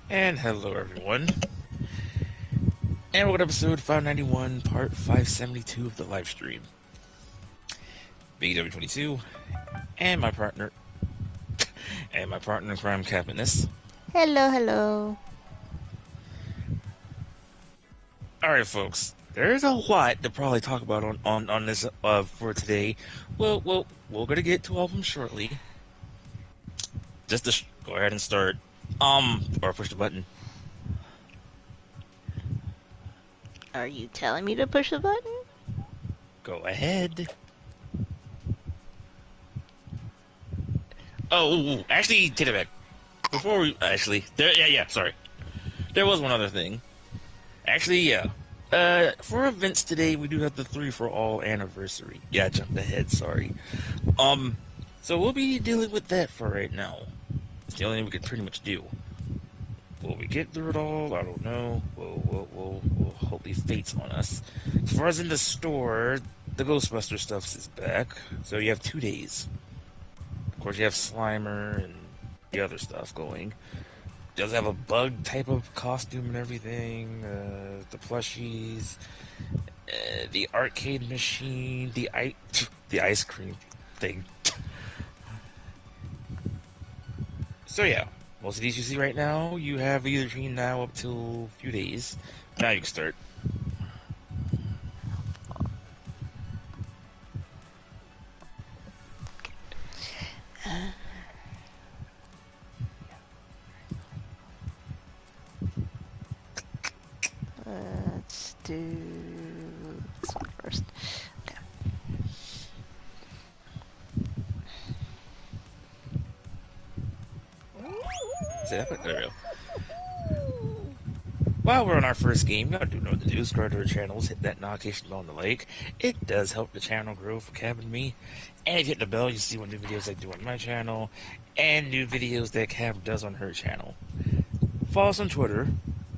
And hello, everyone. And welcome to episode 591, part 572 of the live stream. BW22, and my partner, in crime, Cabinus. Hello, hello. Alright, folks. There's a lot to probably talk about on this for today. Well, we're gonna get to all of them shortly. Just to go ahead and start. Or push the button. Are you telling me to push the button? Go ahead. Oh, actually, take it back. Before we sorry. There was one other thing. Actually, yeah. For events today, we do have the 3 for All anniversary. Yeah, I jumped ahead. Sorry. So we'll be dealing with that for right now. It's the only thing we can pretty much do. Will we get through it all? I don't know. We'll hopefully fate's on us. As far as in the store, the Ghostbuster stuff is back. So you have 2 days. Of course, you have Slimer and the other stuff going. Does have a bug type of costume and everything, the plushies, the arcade machine, the ice cream thing. So yeah, most of these you see right now, you have either between now up till a few days. Now you can start. Let's do this one first. Okay. There we go. While we're on our first game, y'all do know what to do. Subscribe to our channels, hit that notification bell on the like. It does help the channel grow for Cab and me. And if you hit the bell, you see what new videos I do on my channel, and new videos that Cab does on her channel. Follow us on Twitter.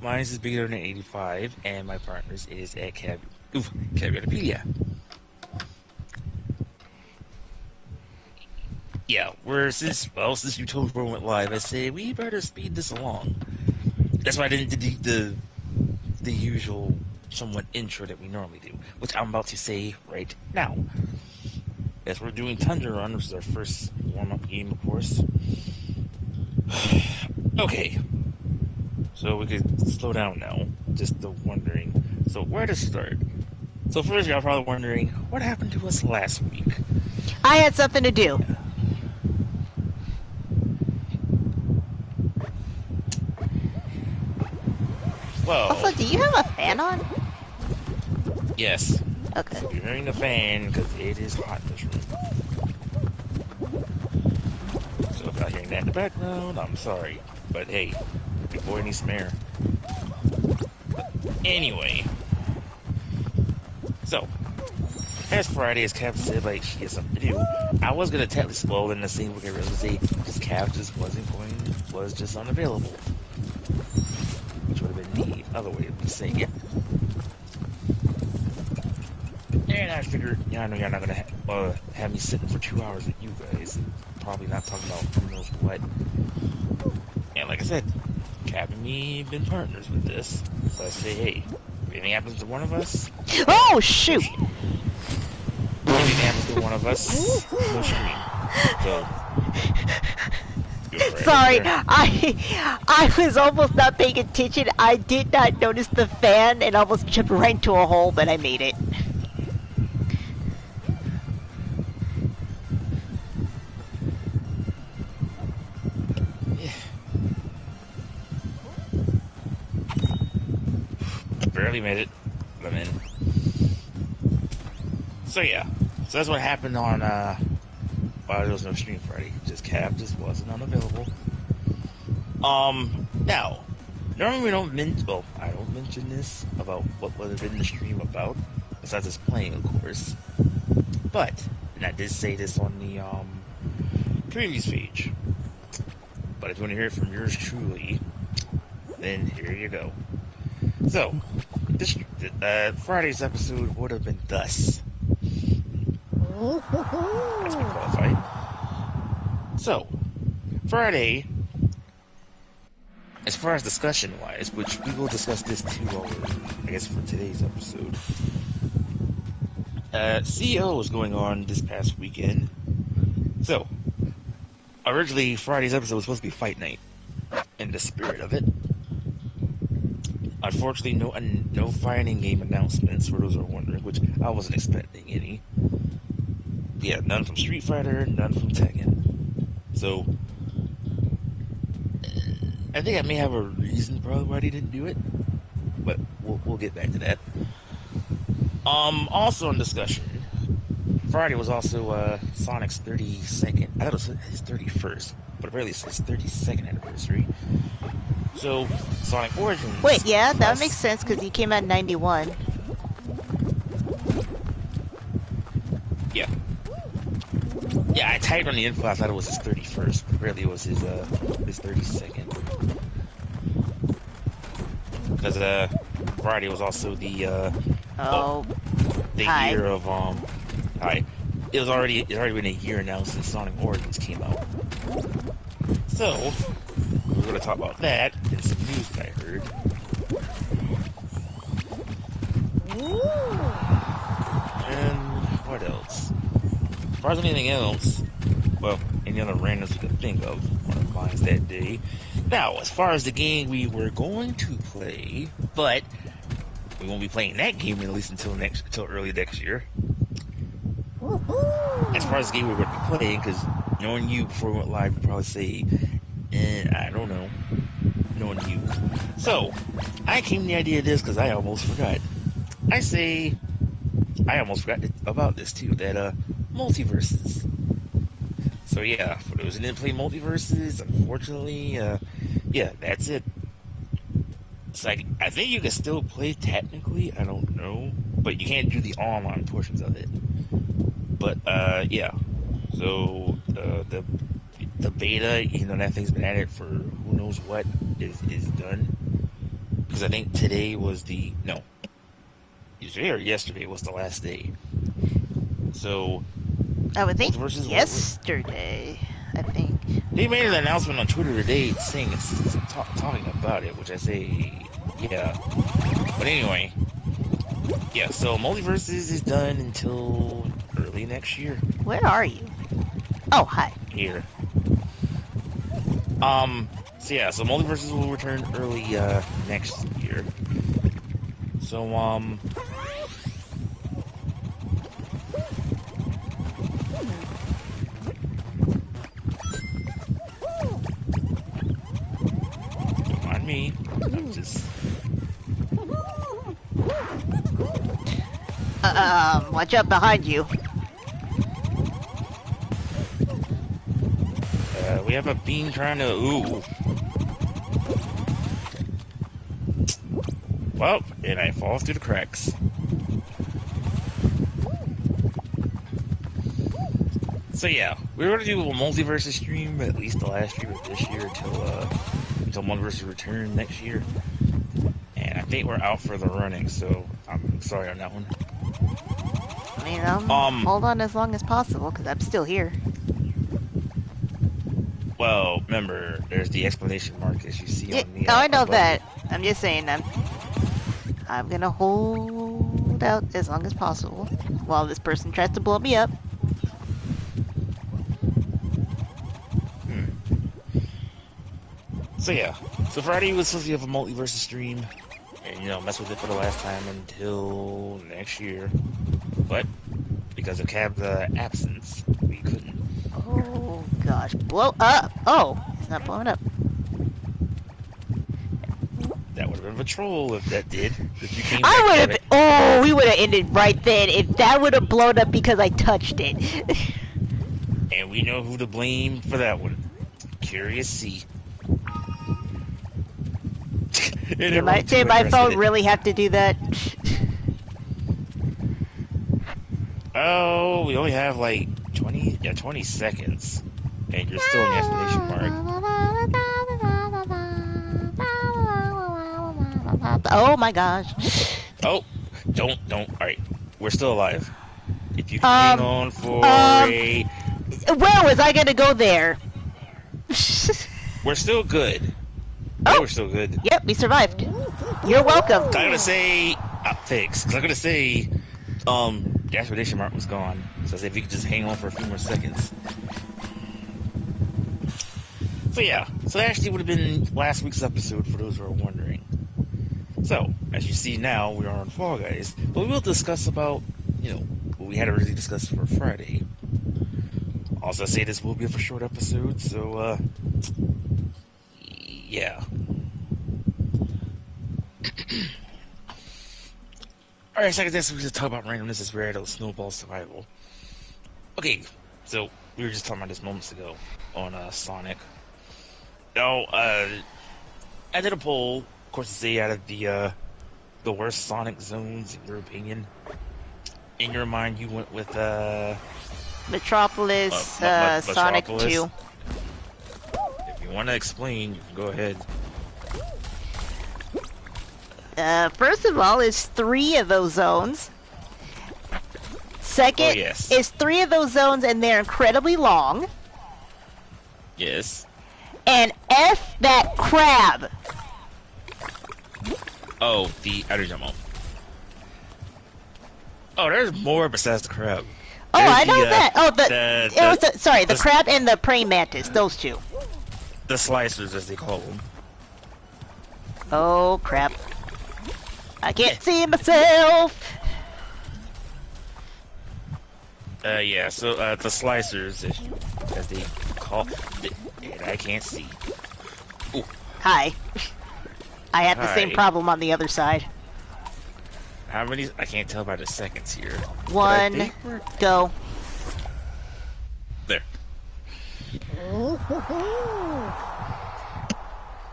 Mine is bigger85, and my partner's is at Caviarpedia. Yeah, since Utopia went live, I say we better speed this along. That's why I didn't do the usual somewhat intro that we normally do, which I'm about to say right now. As we're doing Tundra Run, which is our first warm-up game, of course. Okay, so we could slow down now. Just wondering. So where to start? So first, y'all probably wondering what happened to us last week. I had something to do. Well. Also, do you have a fan on? Yes. Okay. You're hearing the fan because it is hot in this room. So if you're hearing that in the background, I'm sorry. But hey, your boy needs some air. Anyway. So, as Friday, as Cav said, like, she has something to do. I was going to technically spoil in the scene we can really say, because Cav just was just unavailable. Which would have been the other way of saying it. And I figured, I know you're not going to have me sitting for 2 hours with you guys, and probably not talking about who knows what. And like I said, Cap and me have been partners with this. So I say, hey, if anything happens to one of us... Oh, shoot! If anything happens to one of us, no stream. So... Sorry, I was almost not paying attention. I did not notice the fan and almost jumped right into a hole, but I made it. Barely made it. I'm in. So yeah. So that's what happened on, well, there was no stream Friday. Just Cap just wasn't unavailable. Now, normally we don't I don't mention this about what would have been the stream about, besides us playing, of course. But, and I did say this on the, previews page. But if you want to hear it from yours truly, then here you go. So, this Friday's episode would have been thus. That's been qualified. So, Friday, as far as discussion-wise, which we will discuss this too, I guess, for today's episode. CEO was going on this past weekend. So, originally, Friday's episode was supposed to be Fight Night, in the spirit of it. Unfortunately, no fighting game announcements, for those who are wondering, which I wasn't expecting any. Yeah, none from Street Fighter, none from Tekken. So, I think I may have a reason probably why they didn't do it, but we'll get back to that. Also in discussion, Friday was also Sonic's 32nd. I thought it was his 31st, but apparently it's his 32nd anniversary. So, Sonic Origins. Wait, yeah, that makes sense because he came out in 91. Yeah. Yeah, I typed on the info, I thought it was his 31st, but really it was his 32nd. Because Friday was also the year of hi. It's already been a year now since Sonic Origins came out. So we're gonna talk about that and some news that I heard. And what else? As far as anything else, well, any other randoms you can think of, one of mine's that day. Now, as far as the game we were going to play, but we won't be playing that game at least until early next year. As far as the game we were going to be playing, because knowing you before we went live, you'd probably say, I don't know, knowing you. So, I came to the idea of this because I almost forgot. I almost forgot about this too, that multiverses. So yeah, for those who didn't play multiverses, unfortunately, yeah, that's it. It's like, I think you can still play technically, I don't know, but you can't do the online portions of it. But yeah, so the beta, that thing's been at it for who knows what, is done. Because I think today was yesterday was the last day. So I would think yesterday, I think. They made an announcement on Twitter today saying talking about it, which I say, yeah. But anyway, yeah, so Multiverses is done until early next year. Where are you? Oh, hi. Here. So yeah, so Multiverses will return early, next year. So, don't mind me. I'm just... watch out behind you. We have a bean trying to... Ooh. Well, and I fall through the cracks. So yeah, we were going to do a Multiverses stream at least the last year of this year until Multiverses return next year. And I think we're out for the running, so I'm sorry on that one. I mean, hold on as long as possible, because I'm still here. Well, remember, there's the exclamation mark as you see on the... I know that. I'm just saying, I'm gonna hold out as long as possible while this person tries to blow me up. So yeah, so Friday was supposed to have a Multiverses stream, and mess with it for the last time until next year. But because of Cab's absence, we couldn't. Oh gosh, blow up! Oh, it's not blowing up. That would have been a troll if that did. If you came I would have. Oh, we would have ended right then if that would have blown up because I touched it. And we know who to blame for that one. Curious C. Did my phone really have to do that? Oh, we only have like 20 seconds. And you're still in the exclamation mark. Oh my gosh. Oh, don't. Alright, we're still alive. If you can hang on for Where was I gonna go there? We're still good. They Oh! were still good. Yep, we survived. You're welcome. I'm gonna say thanks. Cause I'm gonna say the expedition mark was gone. So I said if you could just hang on for a few more seconds. So yeah, so that actually would have been last week's episode for those who are wondering. So, as you see now, we are on Fall Guys, but we will discuss about, what we had already discussed for Friday. Also, say this will be a short episode, so, yeah. Alright, so I guess we just talk about randomness as rare to snowball survival. Okay, so we were just talking about this moments ago on Sonic. Now, I did a poll, of course, to say out of the worst Sonic zones, in your opinion. In your mind, you went with Metropolis, Sonic 2. If you want to explain, you can go ahead. First of all, it's 3 of those zones. Second, yes. It's 3 of those zones and they're incredibly long. Yes. And F that crab. Oh, the outer jump. Oh, there's more besides the crab. Oh, There's I know that. Oh, the crab and the praying mantis. Those 2. The slicers, as they call them. Oh crap! I can't see myself. Yeah. So the slicers, as they call, and I can't see. Ooh. Hi. I had the same Hi. problem on the other side. How many? I can't tell by the seconds here. 1, go. There.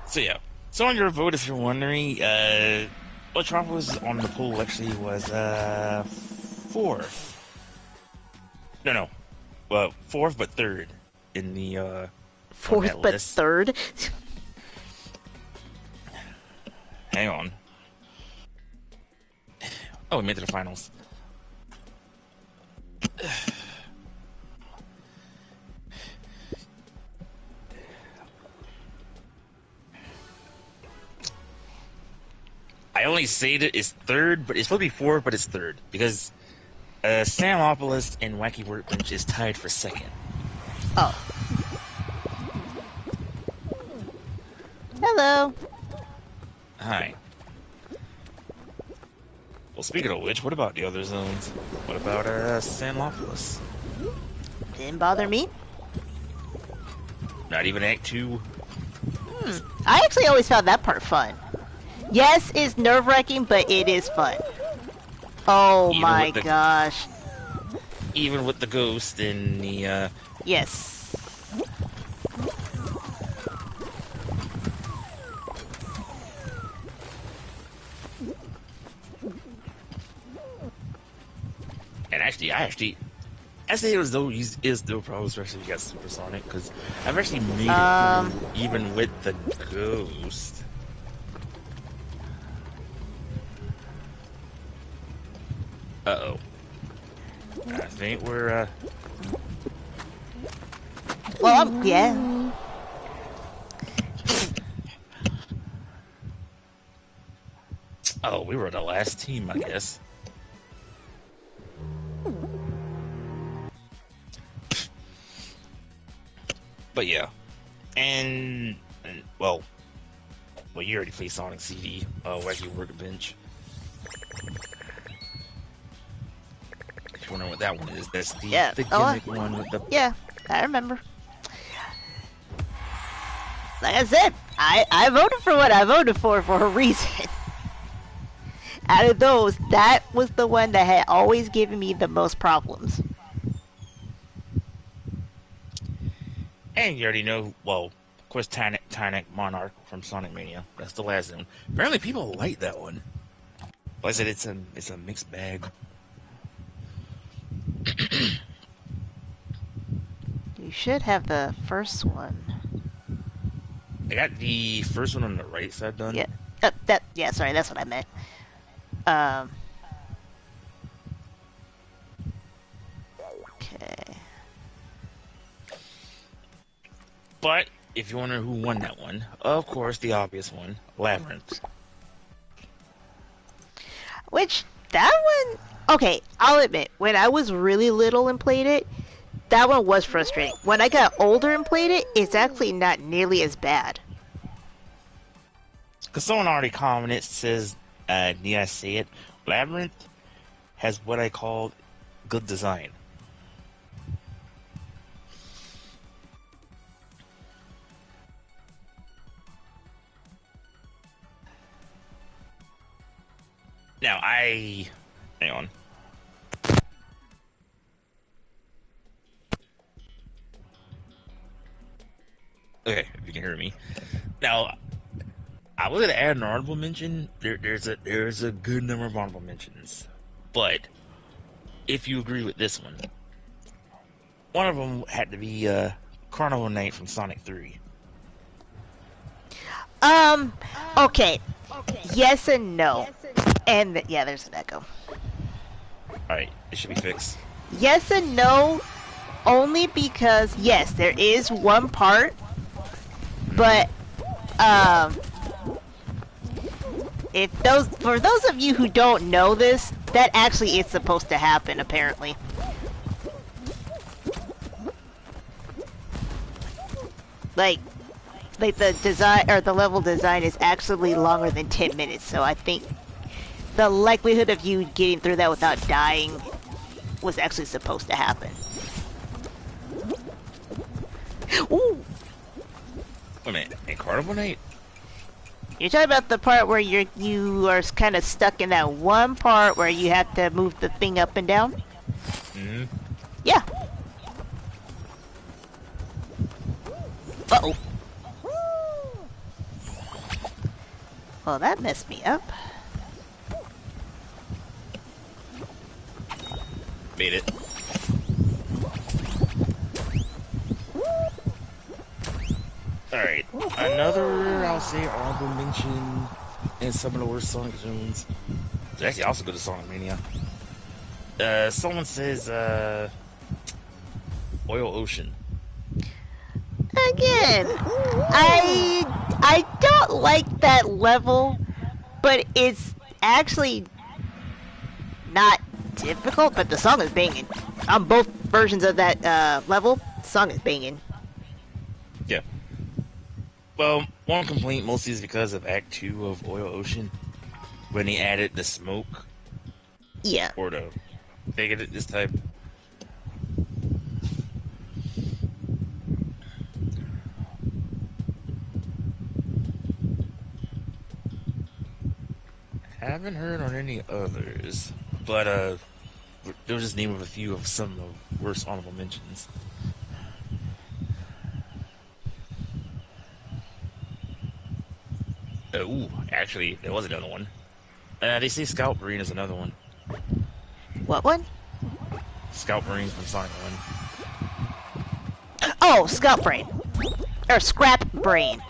So yeah. So on your vote, if you're wondering, what Trump was on the poll actually was 4th. No. Well, 4th but 3rd in the 4th but list. 3rd. Hang on. Oh, we made it to the finals. I only say that it's 3rd, but it's supposed to be 4th, but it's 3rd because Samopolis and Wacky Workbench is tied for 2nd. Oh. Hello. Hi. Well, speaking of which, what about the other zones? What about Samopolis? Didn't bother me. Not even Act 2? I actually always found that part fun. Yes, it's nerve-wracking, but it is fun. Oh Even my with the- gosh. Even with the ghost and the, Yes. And I say it was though is still probably especially if you got Supersonic, because I've actually made it through even with the ghost. Uh-oh. I think we're, Well, yeah. oh, we were the last team, I guess. But yeah. And well, you already played Sonic CD, Wacky Workbench. If you wonder what that one is, that's the gimmick one with the... Yeah, I remember. Like I said, I voted for what I voted for a reason. Out of those, that was the one that had always given me the most problems. And you already know, well, of course, Tynac Monarch from Sonic Mania. That's the last zone. Apparently people like that one. But I said it's a mixed bag. You should have the first one. I got the first one on the right side done. Yeah, sorry, that's what I meant. Okay. But if you wonder who won that one, of course, the obvious one, Labyrinth. Which, that one... Okay, I'll admit, when I was really little and played it, that one was frustrating. When I got older and played it, it's actually not nearly as bad. Because someone already commented, says, need I say it? Labyrinth has what I call good design. Now, hang on. Okay, if you can hear me. Now, I was gonna add an honorable mention. There's a good number of honorable mentions, but if you agree with this one of them had to be Carnival Night from Sonic 3. Okay. Yes and no. And, yeah, there's an echo. Alright, it should be fixed. Yes and no, only because, yes, there is one part, but, for those of you who don't know this, that actually is supposed to happen, apparently. Like the design, or the level design is actually longer than 10 minutes, so I think the likelihood of you getting through that without dying was actually supposed to happen. Ooh! Wait a minute, in Carnival Night? You're talking about the part where you are kind of stuck in that one part where you have to move the thing up and down? Mm-hmm. Yeah. Uh-oh. Well, that messed me up. Made it. Alright, another, I'll say, honorable mention in some of the worst Sonic zones. It's actually also good to Sonic Mania. Someone says, Oil Ocean. Again, I don't like that level, but it's actually not difficult, but the song is banging. On both versions of that level, the song is banging. Yeah. Well, one complaint mostly is because of Act 2 of Oil Ocean, when they added the smoke. Yeah. Or the bigoted this type. Haven't heard on any others, but there was just name of a few of some of the worst honorable mentions. Ooh, actually, there was another one. They say Scout Marine is another one. What one? Scout Marine from Sonic 1. Oh, Scout Brain. Or Scrap Brain.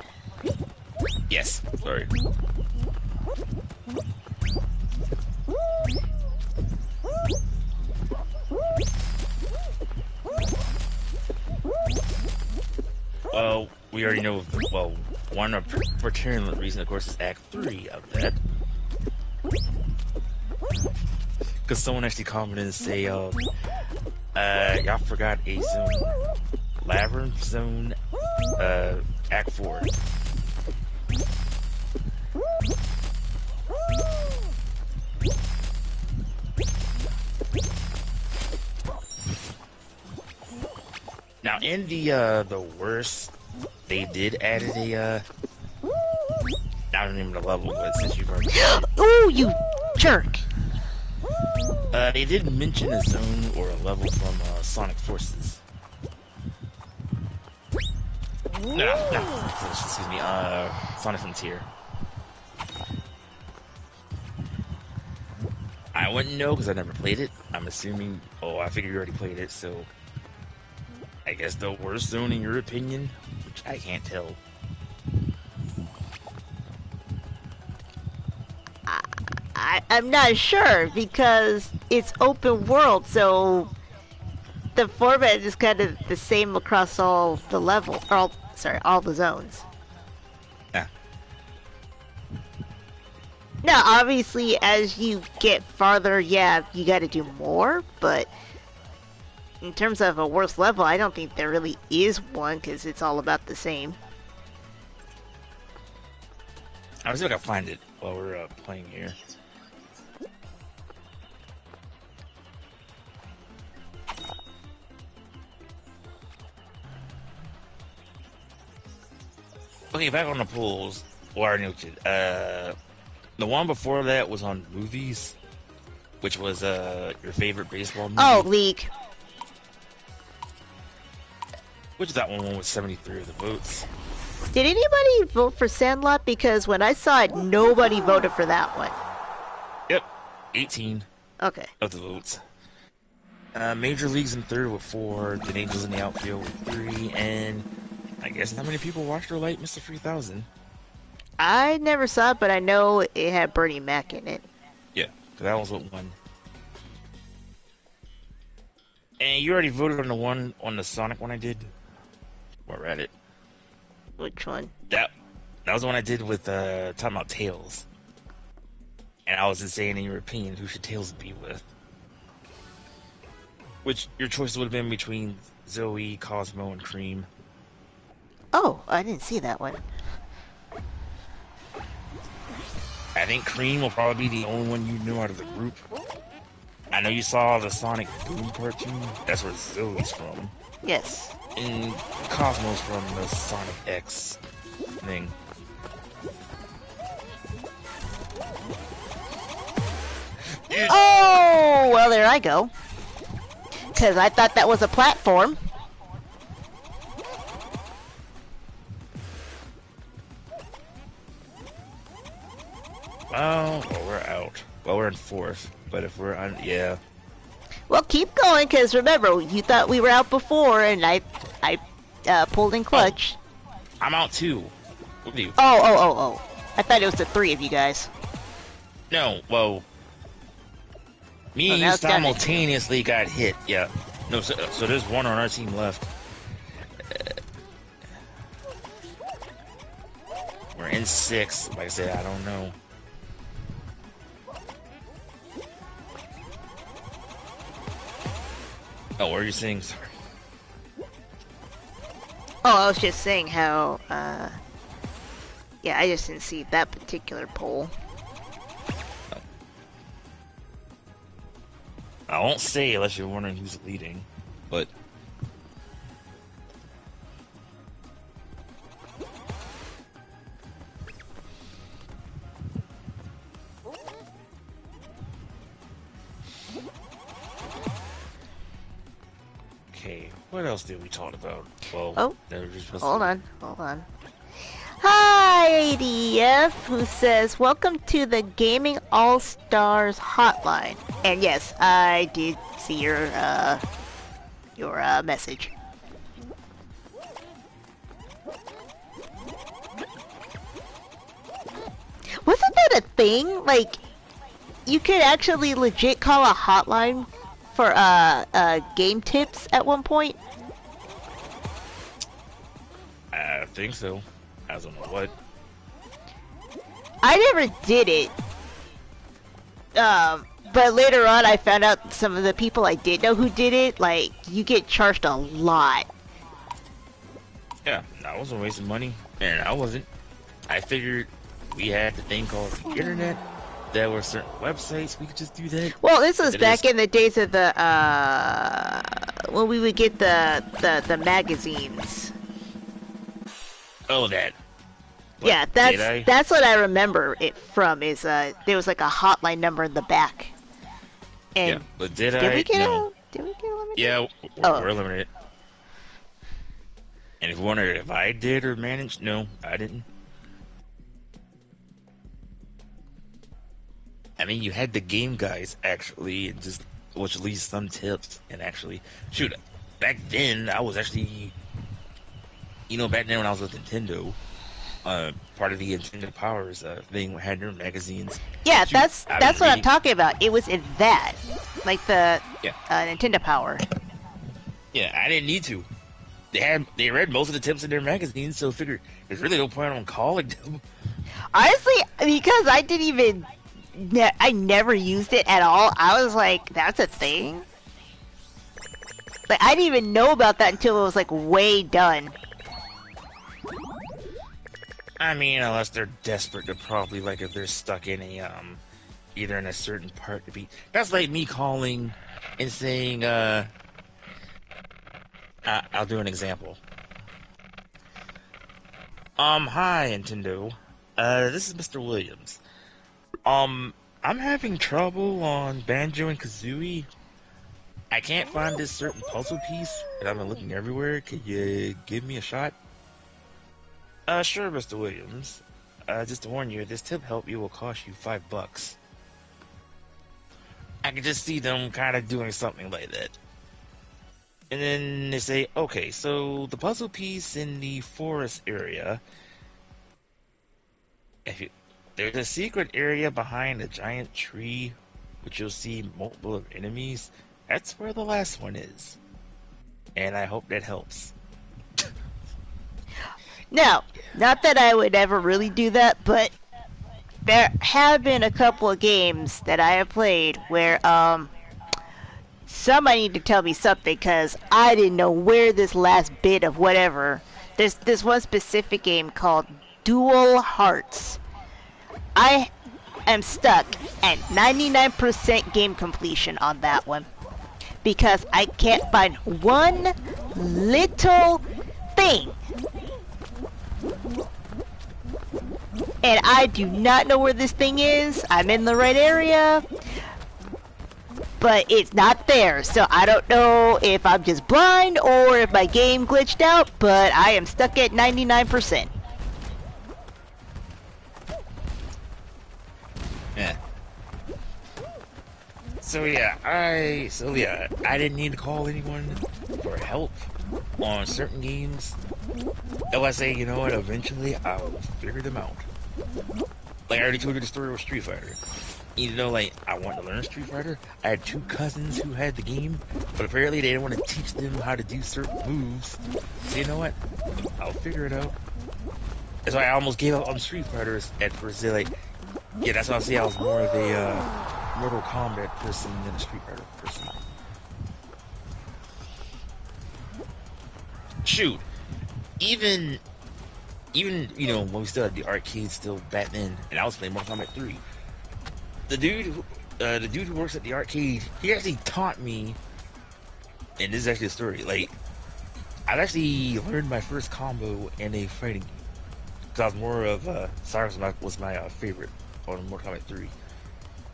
Yes, sorry. Well, we already know, well, one particular reason, of course, is Act 3 of that. Because someone actually commented and say, y'all forgot a zone. Labyrinth Zone, Act 4. Now, in the worst, they did add a, not the name of the level, but since you've already Ooh, you jerk! they did mention a zone or a level from Sonic Forces. No, excuse me, Sonic Frontier. I wouldn't know because I never played it. I'm assuming, I figured you already played it, so I guess the worst zone in your opinion, which I can't tell. I'm not sure because it's open world, so the format is kind of the same across all the level, or all the zones. Yeah. Now, obviously, as you get farther, yeah, you got to do more. But in terms of a worse level, I don't think there really is one because it's all about the same. I'll see if I can find it while we're playing here. Okay, back on the pools. Or noted. The one before that was on movies, which was your favorite baseball movie. Oh, League. Which that one was 73 of the votes. Did anybody vote for Sandlot? Because when I saw it, nobody voted for that one. Yep, 18 Okay. of the votes. Major Leagues in third with 4, the Angels in the outfield with 3, and I guess not many people watched or liked Mr. 3000. I never saw it, but I know it had Bernie Mac in it. Yeah, that was what won. And you already voted on the one on the Sonic one I did. Or Reddit. Which one? That was the one I did with talking about Tails. And I was just saying, in your opinion, who should Tails be with? Which your choice would have been between Zoe, Cosmo, and Cream. Oh, I didn't see that one. I think Cream will probably be the only one you knew out of the group. I know you saw the Sonic Boom cartoon. That's where Zoe's from. Yes. And Cosmo's from the Sonic X thing. Oh, well, there I go. Because I thought that was a platform. Well, we're out. Well, we're in 4th. But if we're on, yeah. Well, keep going, because remember, you thought we were out before, and I pulled in clutch. Oh, I'm out too. What do you? Oh. I thought it was the 3 of you guys. No, well, me and you simultaneously got hit. Yeah. No, so there's one on our team left. We're in 6. Like I said, I don't know. Oh, what are you saying? Sorry. Oh, I was just saying how, yeah, I just didn't see that particular poll. Oh. I won't say unless you're wondering who's leading, but... Okay, what else did we talk about? Well, hold on. Hi, ADF, who says, welcome to the Gaming All-Stars Hotline. And yes, I did see your message. Wasn't that a thing? Like, you could actually legit call a hotline for game tips at one point? I think so. I don't know what. I never did it. But later on I found out some of the people I did know who did it, like, you get charged a lot. Yeah, I wasn't wasting money, and I wasn't. I figured we had the thing called the internet. There were certain websites we could just do that. Well, this was back in the days of the when we would get the magazines. Oh, that. What, yeah, that's what I remember it from. Is there was like a hotline number in the back. And yeah, but did we get eliminated? Yeah, we're eliminated. And if you wonder if I did or managed, no, I didn't. I mean, you had the game guys actually, and just which leaves some tips. And actually, shoot, back then I was actually, back then when I was with Nintendo, part of the Nintendo Powers thing had their magazines. Yeah, that's what I'm talking about. It was in that, like the Nintendo Power. Yeah, I didn't need to. they read most of the tips in their magazines, so figured there's really no point on calling them. Honestly, because I didn't even, I never used it at all. I was like, that's a thing. Like I didn't even know about that until it was like way done. I mean, unless they're desperate to probably like if they're stuck in a either in a certain part to beat. That's like me calling and saying I'll do an example. Hi Nintendo. This is Mr. Williams. I'm having trouble on Banjo and Kazooie. I can't find this certain puzzle piece, and I've been looking everywhere. Could you give me a shot? Sure, Mr. Williams. Just to warn you, this tip help you will cost you $5. I can just see them kind of doing something like that. And then they say, okay, so the puzzle piece in the forest area, there's a secret area behind a giant tree, which you'll see multiple enemies. That's where the last one is. And I hope that helps. Now, not that I would ever really do that, but there have been a couple of games that I have played where somebody need to tell me something because I didn't know where this last bit of whatever. There's this one specific game called Dual Hearts. I am stuck at 99% game completion on that one because I can't find one little thing. And I do not know where this thing is. I'm in the right area, but it's not there. So I don't know if I'm just blind or if my game glitched out, but I am stuck at 99%. Yeah. So yeah, I didn't need to call anyone for help on certain games. If I say, you know what, eventually I will figure them out. Like I already told you the story with Street Fighter. You know, like I wanted to learn Street Fighter. I had 2 cousins who had the game, but apparently they didn't want to teach them how to do certain moves. So you know what? I'll figure it out. That's why I almost gave up on Street Fighters at first. They're like, yeah, that's why I say I was more of a Mortal Kombat person than a Street Fighter person. Shoot, even you know when we still had the arcade still back then, and I was playing Mortal Kombat 3. The dude who works at the arcade, he actually taught me, and this is actually a story. Like, I've actually learned my first combo in a fighting game. Cause I was more of Cyrus was my favorite on Mortal Kombat 3,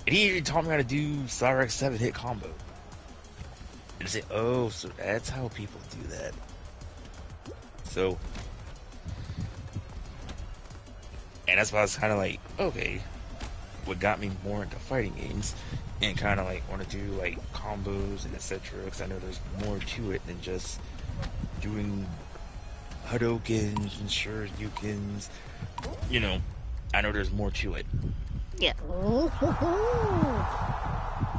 and he even taught me how to do Cyrus 7-hit combo. And I say, oh, so that's how people do that. So, and that's why I was kind of like, okay, what got me more into fighting games, and kind of like want to do like combos and etc. Because I know there's more to it than just doing Hadokens and Shoryukens. You know, I know there's more to it. Yeah.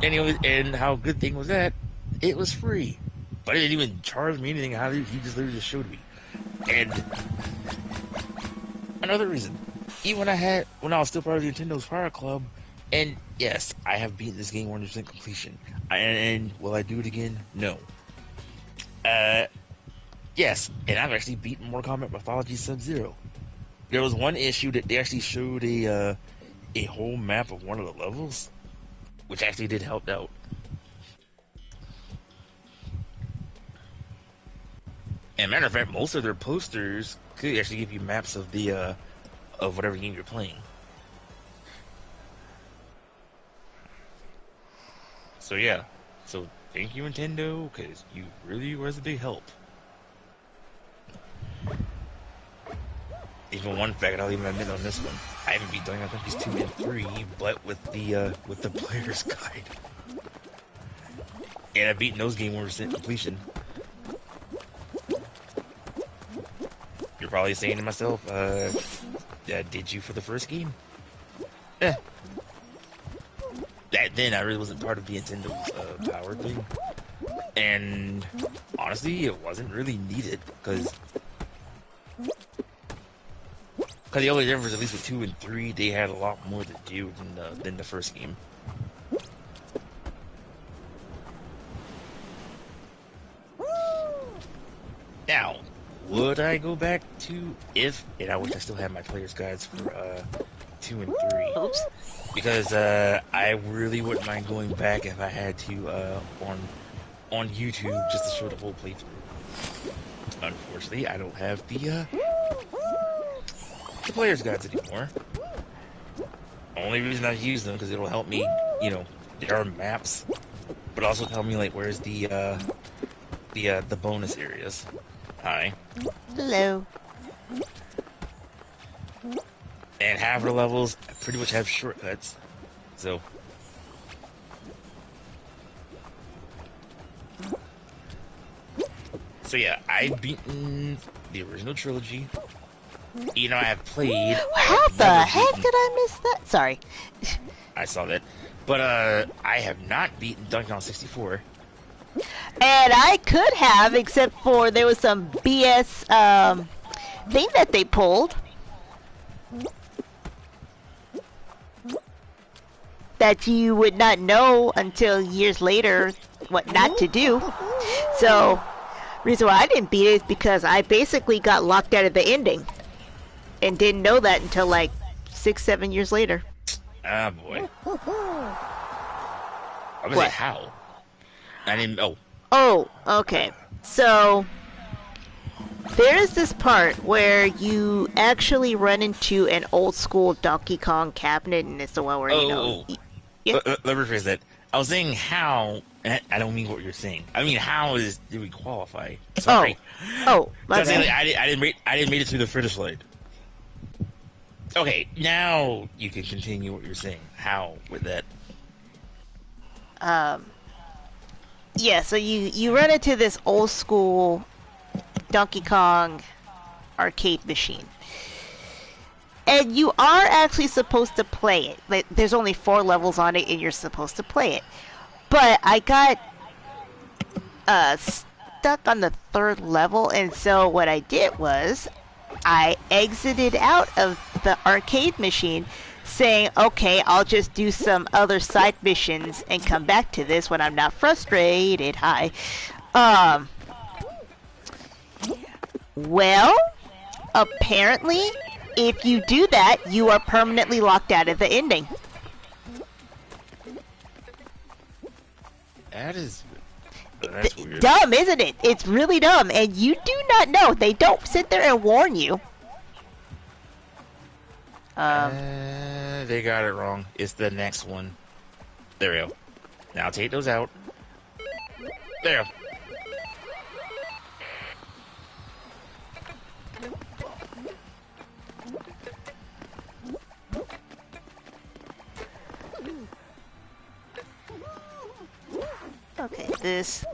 Anyway, and how good thing was that? It was free, but it didn't even charge me anything. He just literally just showed me. And another reason, even when I was still part of the Nintendo's Fire Club, and yes, I have beaten this game 100% completion. And will I do it again? No. Yes, and I've actually beaten Mortal Kombat Mythology Sub-Zero. There was one issue that they actually showed a whole map of one of the levels, which actually did help out. And matter of fact, most of their posters could actually give you maps of the of whatever game you're playing. So yeah, so thank you Nintendo, because you really was a big help. Even one fact I'll even admit on this one, I haven't beat Dino Crisis 2 and 3, but with the player's guide. And I've beaten those games 100% completion. You're probably saying to myself, did you for the first game? Eh. That then I really wasn't part of the Nintendo's power thing. And honestly, it wasn't really needed because the only difference, at least with 2 and 3, they had a lot more to do than the first game. Now, would I go back to if, and I wish I still had my player's guides for 2 and 3. Oops. Because I really wouldn't mind going back if I had to on YouTube just to show the whole playthrough. Unfortunately, I don't have the player's guides anymore. Only reason I use them because it'll help me, there are maps, but also tell me like where's the bonus areas. Hi. Hello. And half of the levels pretty much have shortcuts, so. So yeah, I've beaten the original trilogy. I have played. How the heck did I miss that? Sorry. I saw that, but I have not beaten Donkey Kong 64. And I could have, except for there was some BS thing that they pulled that you would not know until years later what not to do. So, reason why I didn't beat it is because I basically got locked out of the ending and didn't know that until like 6-7 years later. Ah, boy. I was like, how? I didn't. Oh, okay. So there's this part where you actually run into an old school Donkey Kong cabinet, and it's the one where Yeah. Let me rephrase that. I was saying how. I don't mean what you're saying. I mean how do we qualify? Sorry. Oh, my bad. I didn't make it through the finish line. Okay, now you can continue what you're saying. How with that? Yeah, so you run into this old school Donkey Kong arcade machine. And you are actually supposed to play it. Like, there's only 4 levels on it and you're supposed to play it. But I got stuck on the 3rd level, and so what I did was I exited out of the arcade machine saying, okay, I'll just do some other side missions and come back to this when I'm not frustrated. Hi. Well, apparently, if you do that, you are permanently locked out of the ending. That's weird. Dumb, isn't it? It's really dumb, and you do not know. They don't sit there and warn you. They got it wrong. It's the next one. There we go. Now take those out. There. Okay, this.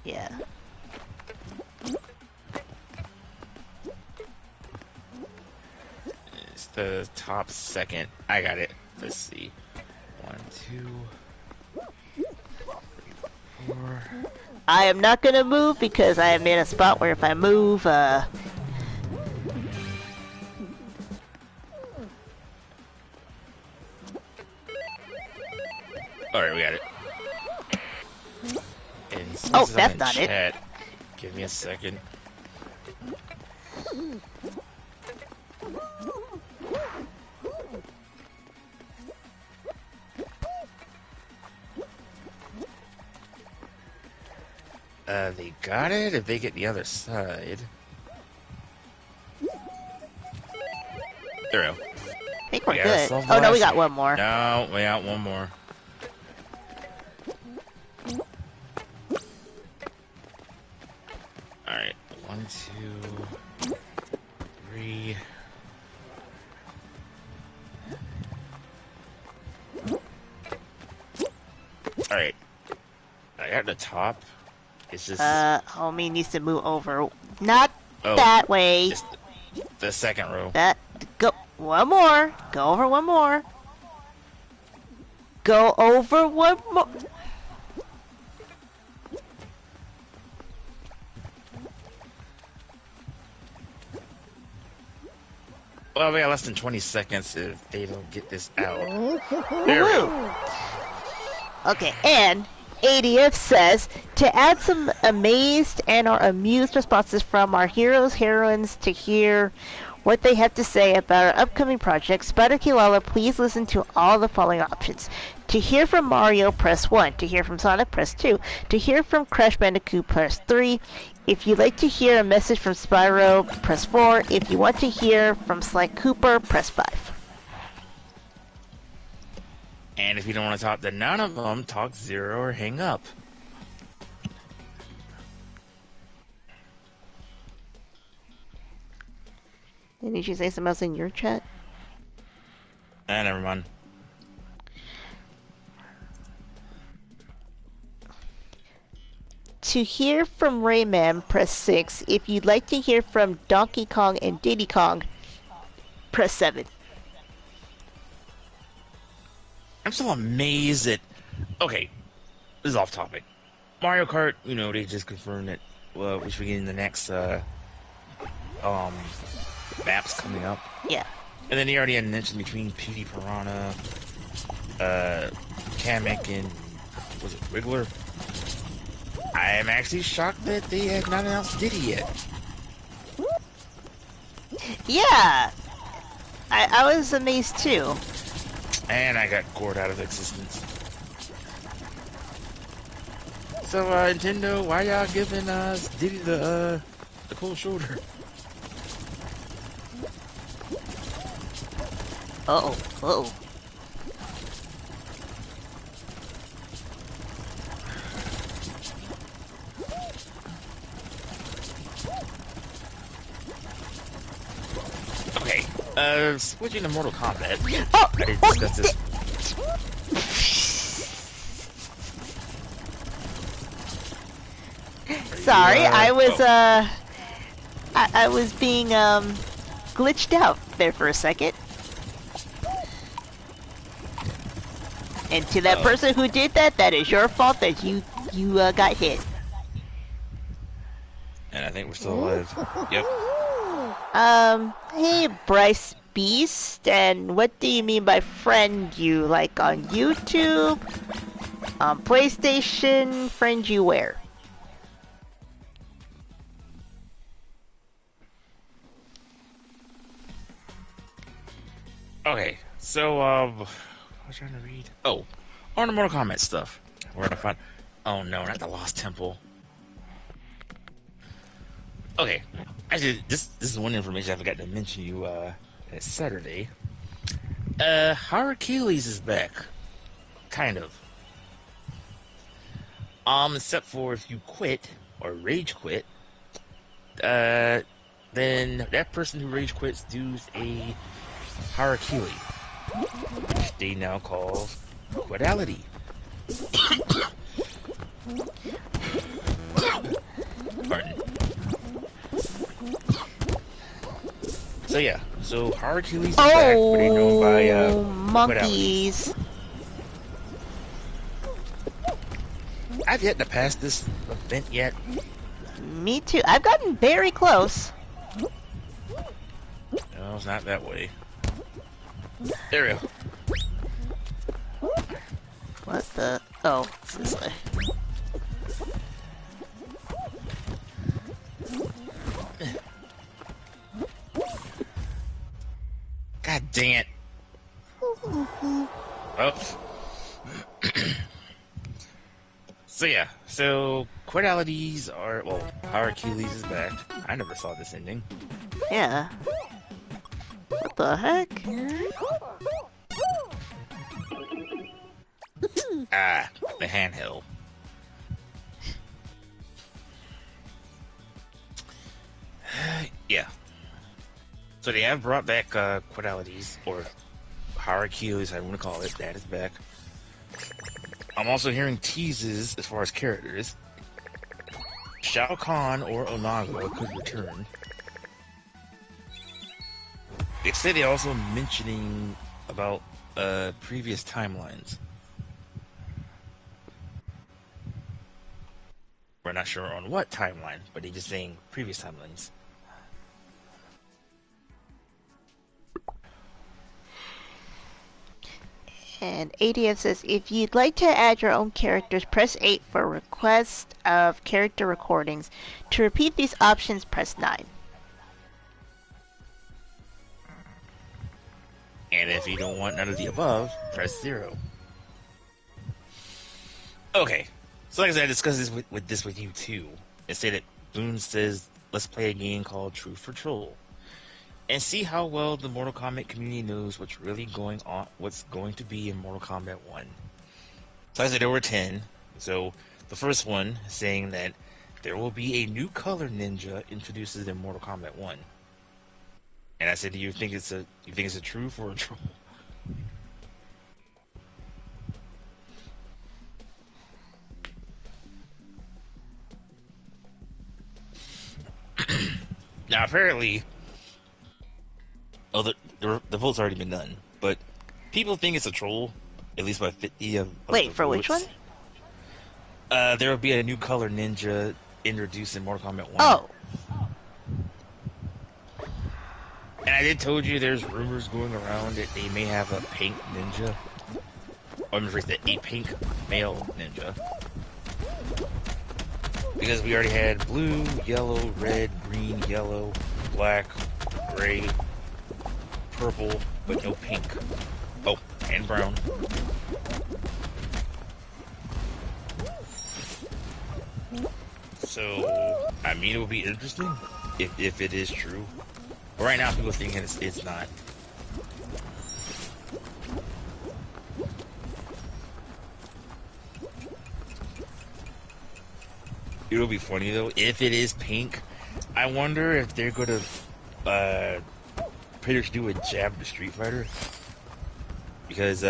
Yeah. It's the top second. I got it. Let's see. 1, 2, 3, 4. I am not gonna move because I am in a spot where if I move, Alright, we got it. And oh, that's not it. Give me a second. They got it if they get the other side. There we go. I think we're good. solve Oh no, we last got one more. No, we got one more. Alright, 1, 2, 3. Alright. I got the top. It's just Homie needs to move over. Not Oh, that way. just the second row. That go one more. Go over one more. go over one more. Well, we got less than 20 seconds if they don't get this out. There we go. Okay, and ADF says to add some amazed and or amused responses from our heroes, heroines to hear what they have to say about our upcoming project, Spider Kilala, please listen to all the following options. To hear from Mario, press 1. To hear from Sonic, press 2. To hear from Crash Bandicoot, press 3. If you'd like to hear a message from Spyro, press 4. If you want to hear from Sly Cooper, press 5. And if you don't want to talk to none of them, talk 0 or hang up. Didn't you say something else in your chat? Never mind. To hear from Rayman, press 6. If you'd like to hear from Donkey Kong and Diddy Kong, press 7. I'm still amazed at... Okay, this is off topic. Mario Kart, you know, they just confirmed that we should be getting the next maps coming up. Yeah. And then they already had mentioned between Petey Piranha, Kamek, and was it Wiggler? I am actually shocked that they have not announced Diddy yet. Yeah. I was amazed too. And I got gored out of existence. So, Nintendo, why y'all giving Diddy the cold shoulder? Uh-oh. Uh-oh. Okay, switching to Mortal Kombat. Oh, I didn't discuss this. Sorry, I was being glitched out there for a second. And to that person who did that, that is your fault that you got hit. And I think we're still alive. Yep. Hey Bryce Beast, and what do you mean by friend you? Like on YouTube? On PlayStation? Friend you where? Okay, so, I was trying to read. Oh, on the Mortal Kombat stuff. We're gonna find. Oh no, not the Lost Temple. Okay, actually, this is one information I forgot to mention you, it's Saturday. Hercules is back. Kind of. Except for if you quit, or rage quit, then that person who rage quits does a Harakiri, which they now call Quidality. Pardon. So yeah, so Harakiri is back, but they're known by monkeys. I've yet to pass this event yet. Me too. I've gotten very close. No, it's not that way. There we go. What the? Oh, it's this way. God dang it. Oops. So yeah, so Quidalities are, well, Hercules is back. I never saw this ending. Yeah. What the heck? Ah, the handheld. Yeah. So they have brought back Quidalities, or Hercules, I want to call it. That is back. I'm also hearing teases as far as characters. Shao Kahn or Onaga could return. They say they're also mentioning about previous timelines. or not sure on what timeline, but they're just saying previous timelines. And ADF says, if you'd like to add your own characters, press 8 for request of character recordings. To repeat these options, press 9. And if you don't want none of the above, press 0. Okay, so like I said, I discussed this with you too. And say that Boone says, let's play a game called Truth for Troll. And see how well the Mortal Kombat community knows what's really going on, what's going to be in Mortal Kombat 1. So I said there were 10. So the first one saying that there will be a new color ninja introduced in Mortal Kombat 1. And I said, do you think it's a truth or a troll? Now apparently, the vote's already been done, but people think it's a troll, at least by 50 of Wait, the for votes. which one? There will be a new color ninja introduced in Mortal Kombat 1. Oh. And I did told you there's rumors going around that they may have a pink ninja. Or I'm afraid that a pink male ninja. Because we already had blue, yellow, red, green, yellow, black, gray, purple, but no pink. Oh, and brown. So, I mean, it would be interesting if it is true. But right now, people are thinking it's not. It'll be funny though if it is pink. I wonder if they're gonna pretty much do a jab to Street Fighter, because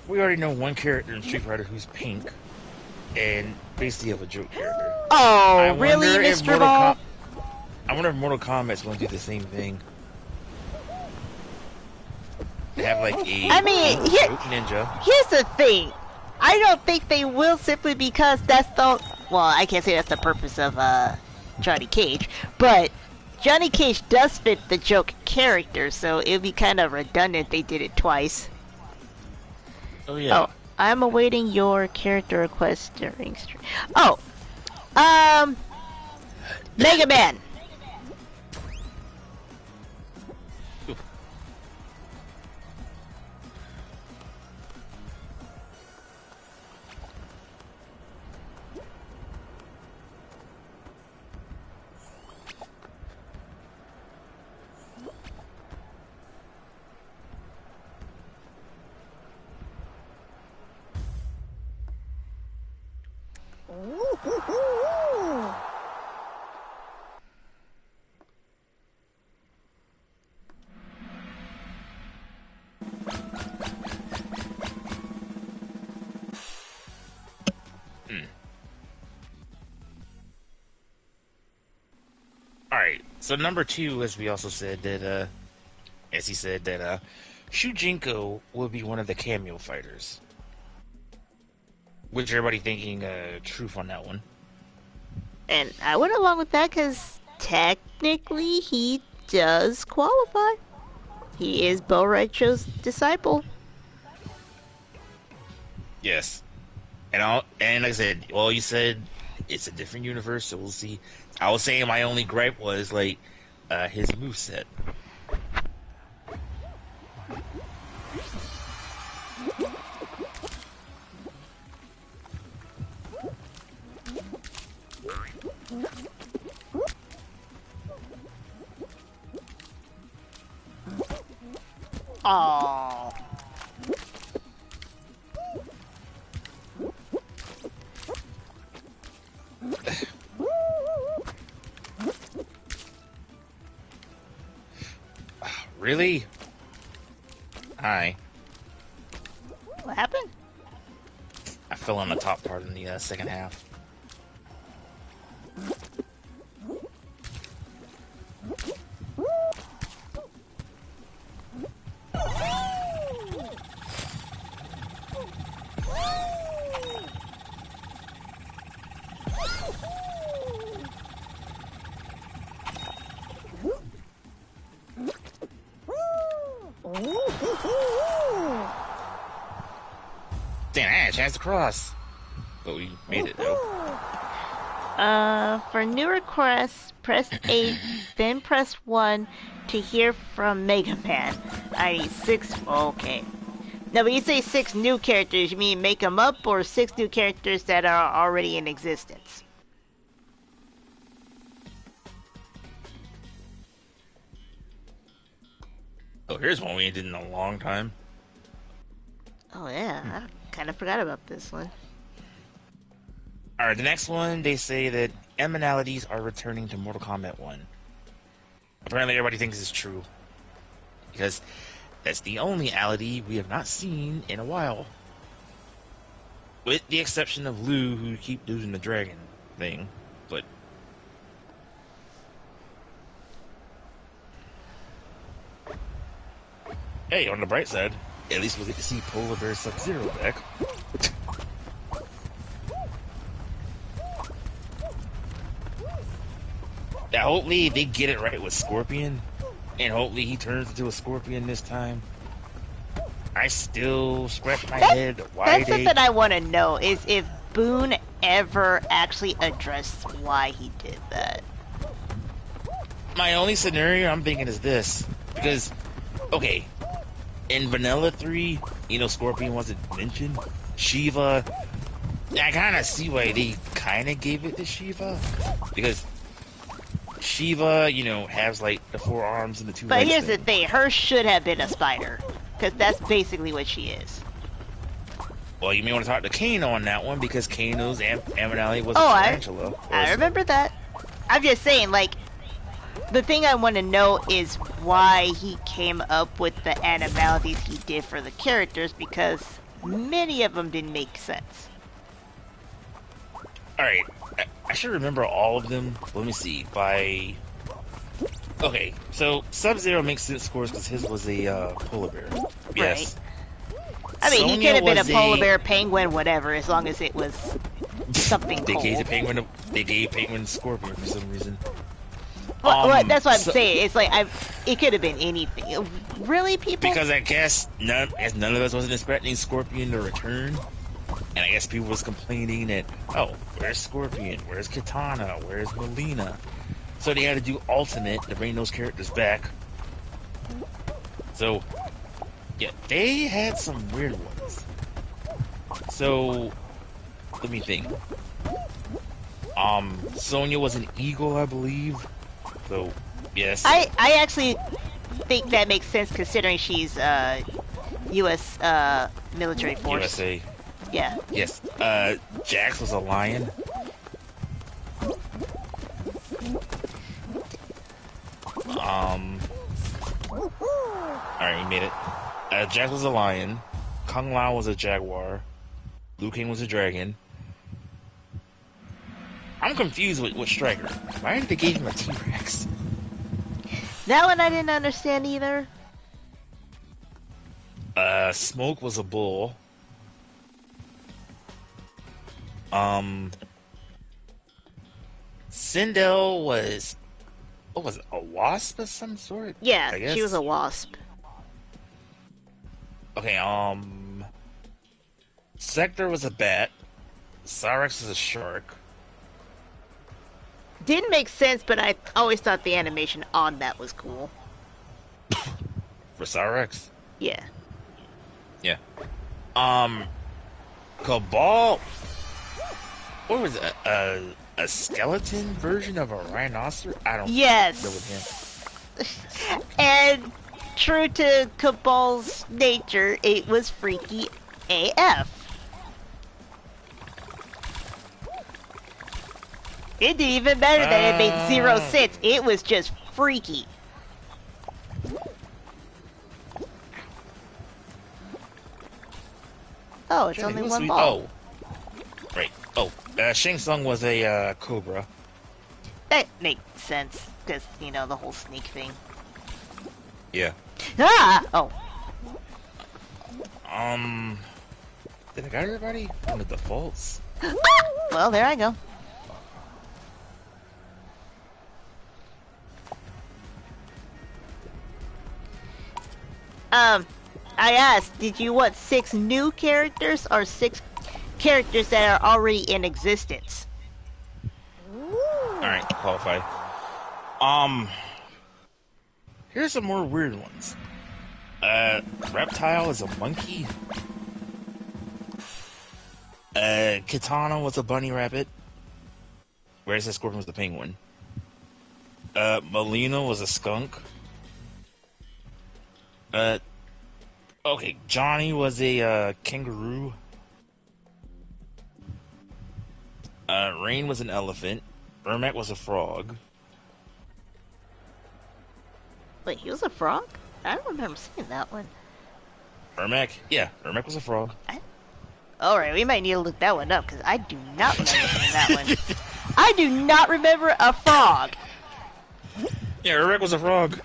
we already know one character in Street Fighter who's pink and basically have a joke character. Oh, really, Mr. Ball? I wonder if Mortal Kombat's going to do the same thing. They have like a joke ninja. Here's the thing. I don't think they will, simply because that's the... Well, I can't say that's the purpose of Johnny Cage, but Johnny Cage does fit the joke character, so it would be kind of redundant they did it twice. Oh, yeah. Oh, I'm awaiting your character request during stream. Oh, Mega Man. Alright, so number 2, as we also said, that, as he said, that, Shujinko will be one of the cameo fighters. Which everybody thinking, truth on that one. And I went along with that because technically he does qualify. He is Bo' Rai Cho's disciple. Yes. And like I said, well, you said it's a different universe, so we'll see. I was saying my only gripe was, like, his moveset. Aww. Really? Hi. What happened? I fell on the top part in the second half. cast across. But we made it though. For new requests, press 8, then press 1 to hear from Mega Man. I need 6. Okay. Now, when you say 6 new characters, you mean make them up or 6 new characters that are already in existence? Oh, here's one we ain't did in a long time. Oh, yeah. I kind of forgot about this one. Alright, the next one, they say that Emanalities are returning to Mortal Kombat 1. Apparently everybody thinks it's true. Because that's the only ality we have not seen in a while. With the exception of Liu, who keep doing the dragon thing. But hey, on the bright side, at least we'll get to see Polar Bear Sub-Zero back. Now, hopefully they get it right with Scorpion, and hopefully he turns into a Scorpion this time. I still scratch my head. Why That's something I want to know, is if Boone ever actually addressed why he did that. My only scenario I'm thinking is this. Because, okay, in Vanilla 3, you know, Scorpion wasn't mentioned. Shiva, I kind of see why they kind of gave it to Shiva. Because Shiva, you know, has like the 4 arms and the 2 legs. But here's the thing, hers should have been a spider. Because that's basically what she is. Well, you may want to talk to Kano on that one, because Kano's Amanali was a tarantula. I remember that. I'm just saying, like, the thing I want to know is why he came up with the animalities he did for the characters, because many of them didn't make sense. Alright, I should remember all of them. Let me see, okay, so Sub-Zero makes sense, of course, because his was a polar bear. Yes. Right. I mean, Sonya he could have been a was polar bear, penguin, whatever, as long as it was something they cool. gave penguin Scorpion for some reason. Well, that's what I'm saying. It's like, it could have been anything. Really, people? Because I guess none of us wasn't expecting Scorpion to return. And I guess people was complaining that, oh, where's Scorpion? Where's Katana? Where's Melina? So they had to do Ultimate to bring those characters back. So, yeah, they had some weird ones. So, let me think. Sonya was an eagle, I believe. So, yes. I actually think that makes sense considering she's U.S. Military force. USA. Yeah. Yes. Jax was a lion. Alright, you made it. Jax was a lion. Kung Lao was a jaguar. Liu Kang was a dragon. I'm confused with Striker. Why did they give him a T-Rex? That one I didn't understand either. Smoke was a bull. Sindel was... what was it? A wasp of some sort? Yeah, I guess. she was a wasp. Okay, Sector was a bat. Cyrex was a shark. Didn't make sense, but I always thought the animation on that was cool. For Cyrex? Yeah. Yeah. Cabal... what was it? A skeleton version of a rhinoceros? I don't know with him. And true to Cabal's nature, it was freaky AF. It didn't even matter that it made 0 sense. It was just freaky. Oh, it's only one ball. Oh, right. Oh, Shang Tsung was a cobra. That makes sense, because, you know, the whole sneak thing. Yeah. Ah! Oh. Did I got everybody on the defaults? Well, there I go. I asked, did you want 6 new characters or 6 characters that are already in existence. Alright, qualify. Here's some more weird ones. Reptile is a monkey. Katana was a bunny rabbit. Where's the Scorpion was the penguin? Melina was a skunk. Okay, Johnny was a kangaroo. Rain was an elephant. Ermac was a frog. Wait, he was a frog? I don't remember seeing that one. Ermac? Yeah, Ermac was a frog. Alright, we might need to look that one up, because I do not remember seeing that one. I do not remember a frog! Yeah, Ermac was a frog.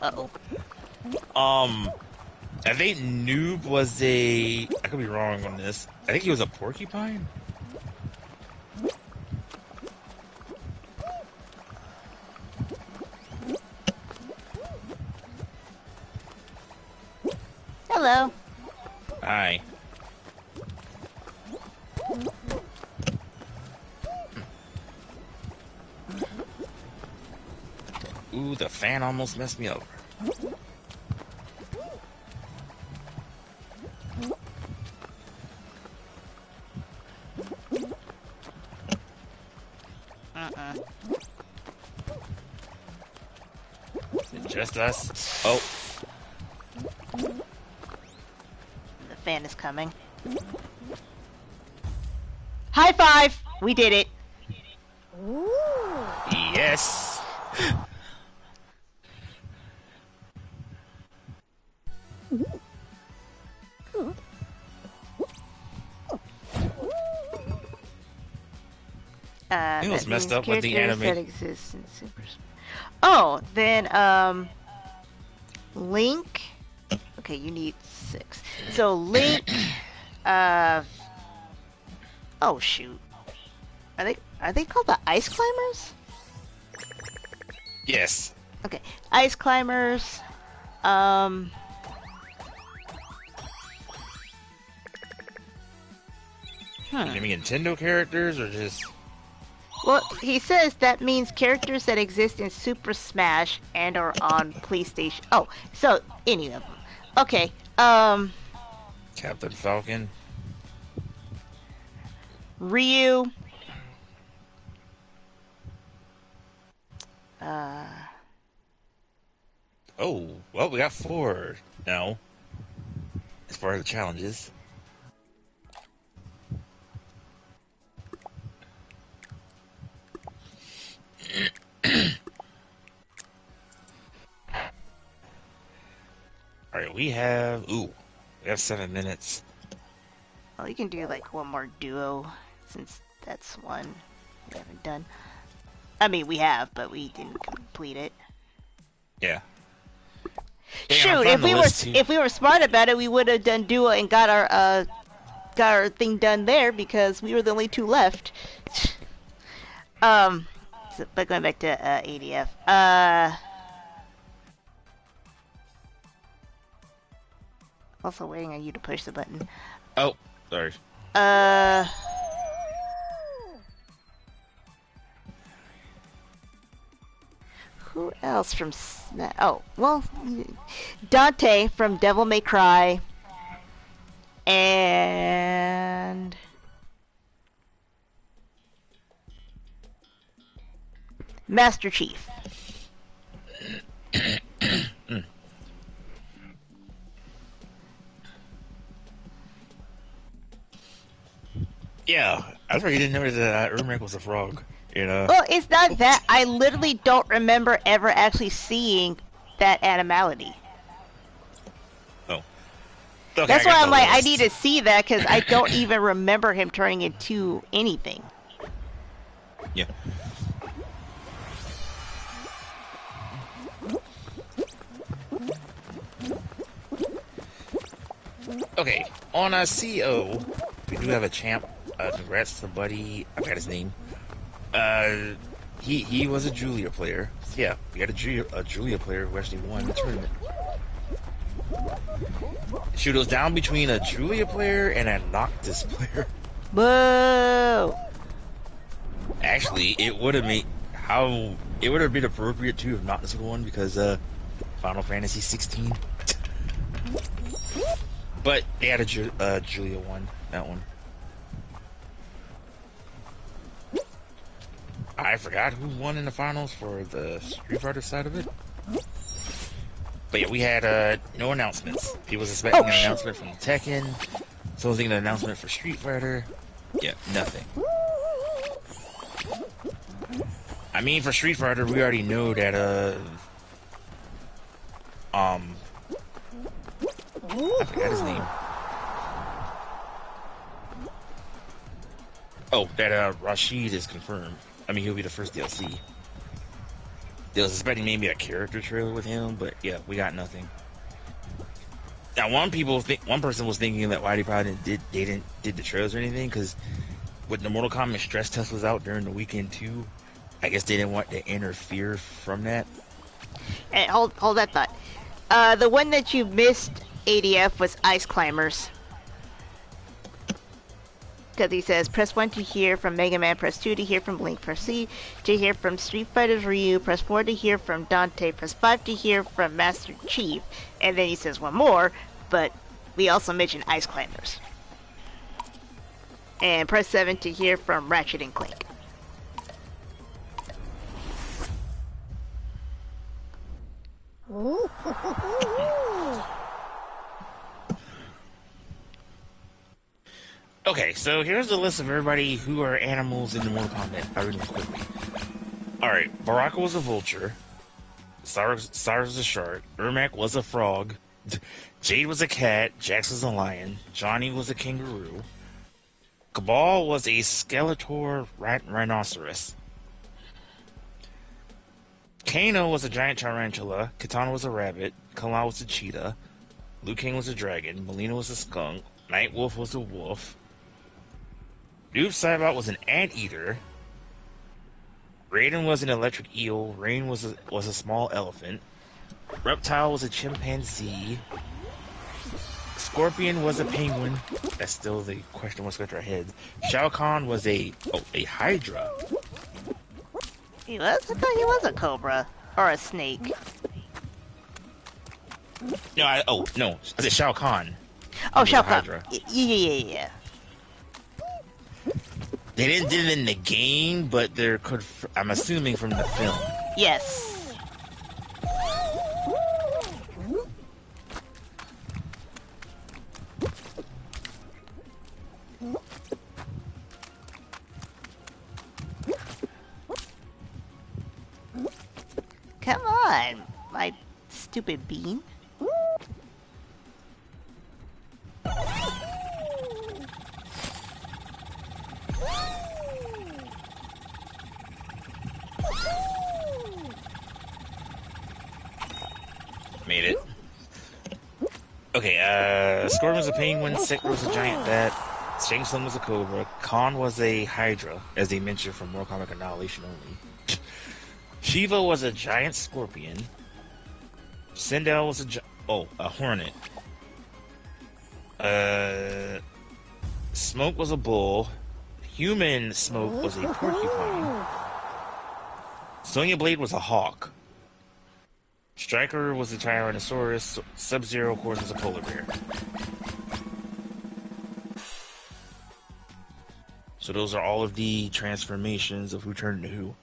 Uh-oh. I think Noob was a... I could be wrong on this. I think he was a porcupine? Hello. Hi. Ooh, the fan almost messed me over. Is it just us? Oh. The fan is coming. High five! We did it. Yes. It was messed up with the anime. That exists in Super Smash. Oh, then Link. Okay, you need 6. So Link. Oh shoot. Are they called the Ice Climbers? Yes. Okay, Ice Climbers. Maybe Nintendo characters or just... Well, he says that means characters that exist in Super Smash and are on PlayStation. Oh, so any of them. Okay. Captain Falcon. Ryu. Oh, well, we got 4 now. As far as the challenges. Alright, we have 7 minutes. Well, you can do like one more duo, since that's one we haven't done. I mean, we have, but we didn't complete it. Yeah. Shoot, if we were smart about it, we would have done duo and got our thing done there because we were the only 2 left. But going back to ADF, also waiting on you to push the button. Oh, sorry. Who else from oh, well, Dante from Devil May Cry. And Master Chief. Yeah, I thought you didn't know that Ermac was a frog. You know? Well, it's not that. I literally don't remember ever actually seeing that animality. Oh. Okay, that's why I'm like, I need to see that because I don't even remember him turning into anything. Yeah. Okay, on a CO, we do have a champ. Congrats to Buddy. I forgot his name. He was a Julia player. Yeah, we had a Julia player who actually won the tournament. Shoot, it was down between a Julia player and a Noctis player. Whoa! Actually, it would have been appropriate too if Noctis would have won because Final Fantasy 16. But they had a Julia won that one. I forgot who won in the finals for the Street Fighter side of it. But yeah, we had no announcements. People was expecting an announcement from Tekken. Someone thinking an announcement for Street Fighter. Yeah, nothing. I mean, for Street Fighter, we already know that I forgot his name. Oh, that Rashid is confirmed. I mean, he'll be the first DLC. They was expecting maybe a character trailer with him, but yeah, we got nothing. Now, one person was thinking that why they probably didn't did the trailers or anything, because when the Mortal Kombat stress test was out during the weekend too, I guess they didn't want to interfere from that. Hey, hold that thought. The one that you missed, ADF, was Ice Climbers. Because he says, press 1 to hear from Mega Man, press 2 to hear from Link, press C to hear from Street Fighter's Ryu, press 4 to hear from Dante, press 5 to hear from Master Chief, and then he says one more, but we also mentioned Ice Climbers. And press 7 to hear from Ratchet and Clank. Okay, so here's the list of everybody who are animals in the Mortal Kombat. I read them quickly. Alright, Baraka was a vulture. Cyrus was a shark. Ermac was a frog. Jade was a cat. Jax was a lion. Johnny was a kangaroo. Cabal was a Skeletor rhinoceros. Kano was a giant tarantula. Kitana was a rabbit. Kala was a cheetah. Liu Kang was a dragon. Melina was a skunk. Nightwolf was a wolf. Noob Saibot was an anteater. Raiden was an electric eel. Rain was a small elephant. Reptile was a chimpanzee. Scorpion was a penguin. That's still the question what's going through our heads. Shao Kahn was a hydra. He was? I thought he was a cobra. Or a snake. No, I said Shao Kahn. Oh, Shao Kahn. Yeah. They didn't do it in the game, but I'm assuming from the film. Yes. Come on, my stupid bean. Made it. Okay, Scorpion was a penguin, Sekiro was a giant bat, Shang Tsung was a cobra, Khan was a hydra, as they mentioned from Mortal Kombat Annihilation only. Shiva was a giant scorpion. Sindel was a hornet. Smoke was a bull. Human Smoke was a porcupine. Sonya Blade was a hawk. Striker was a Tyrannosaurus. Sub-Zero, of course, was a polar bear. So those are all of the transformations of who turned into who.